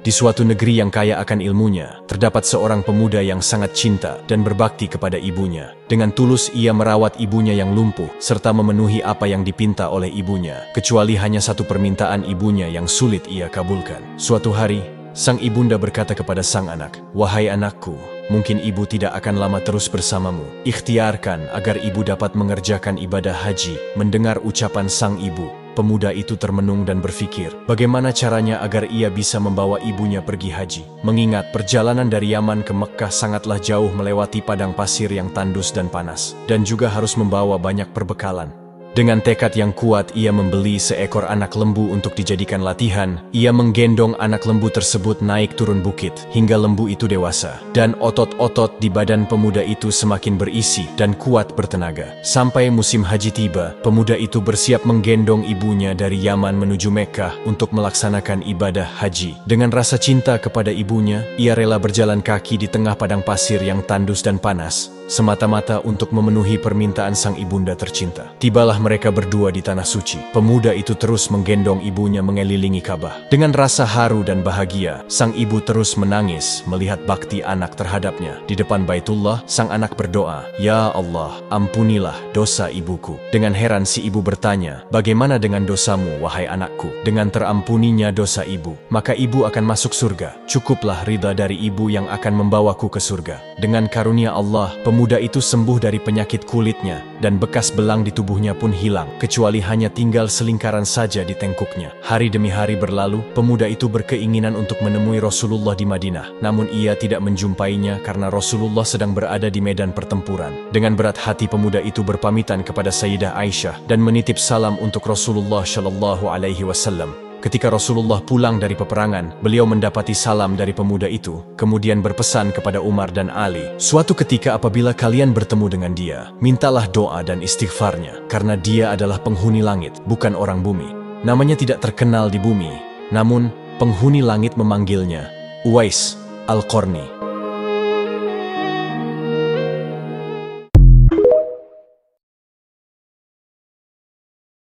Di suatu negeri yang kaya akan ilmunya, terdapat seorang pemuda yang sangat cinta dan berbakti kepada ibunya. Dengan tulus ia merawat ibunya yang lumpuh, serta memenuhi apa yang dipinta oleh ibunya, kecuali hanya satu permintaan ibunya yang sulit ia kabulkan. Suatu hari, sang ibunda berkata kepada sang anak, "Wahai anakku, mungkin ibu tidak akan lama terus bersamamu. Ikhtiarkan agar ibu dapat mengerjakan ibadah haji." Mendengar ucapan sang ibu, pemuda itu termenung dan berpikir, bagaimana caranya agar ia bisa membawa ibunya pergi haji. Mengingat perjalanan dari Yaman ke Mekkah sangatlah jauh melewati padang pasir yang tandus dan panas, dan juga harus membawa banyak perbekalan. Dengan tekad yang kuat, ia membeli seekor anak lembu untuk dijadikan latihan. Ia menggendong anak lembu tersebut naik turun bukit, hingga lembu itu dewasa. Dan otot-otot di badan pemuda itu semakin berisi dan kuat bertenaga. Sampai musim haji tiba, pemuda itu bersiap menggendong ibunya dari Yaman menuju Mekkah untuk melaksanakan ibadah haji. Dengan rasa cinta kepada ibunya, ia rela berjalan kaki di tengah padang pasir yang tandus dan panas, semata-mata untuk memenuhi permintaan sang ibunda tercinta. Tibalah mereka berdua di tanah suci. Pemuda itu terus menggendong ibunya mengelilingi Ka'bah. Dengan rasa haru dan bahagia, sang ibu terus menangis melihat bakti anak terhadapnya. Di depan Baitullah, sang anak berdoa, "Ya Allah, ampunilah dosa ibuku." Dengan heran si ibu bertanya, "Bagaimana dengan dosamu, wahai anakku?" "Dengan terampuninya dosa ibu, maka ibu akan masuk surga. Cukuplah ridha dari ibu yang akan membawaku ke surga." Dengan karunia Allah, pemuda itu sembuh dari penyakit kulitnya, dan bekas belang di tubuhnya pun hilang, kecuali hanya tinggal selingkaran saja di tengkuknya. Hari demi hari berlalu, pemuda itu berkeinginan untuk menemui Rasulullah di Madinah. Namun ia tidak menjumpainya karena Rasulullah sedang berada di medan pertempuran. Dengan berat hati pemuda itu berpamitan kepada Sayyidah Aisyah dan menitip salam untuk Rasulullah Shallallahu Alaihi Wasallam. Ketika Rasulullah pulang dari peperangan, beliau mendapati salam dari pemuda itu, kemudian berpesan kepada Umar dan Ali, "Suatu ketika apabila kalian bertemu dengan dia, mintalah doa dan istighfarnya, karena dia adalah penghuni langit, bukan orang bumi. Namanya tidak terkenal di bumi, namun penghuni langit memanggilnya Uwais Al-Qarni."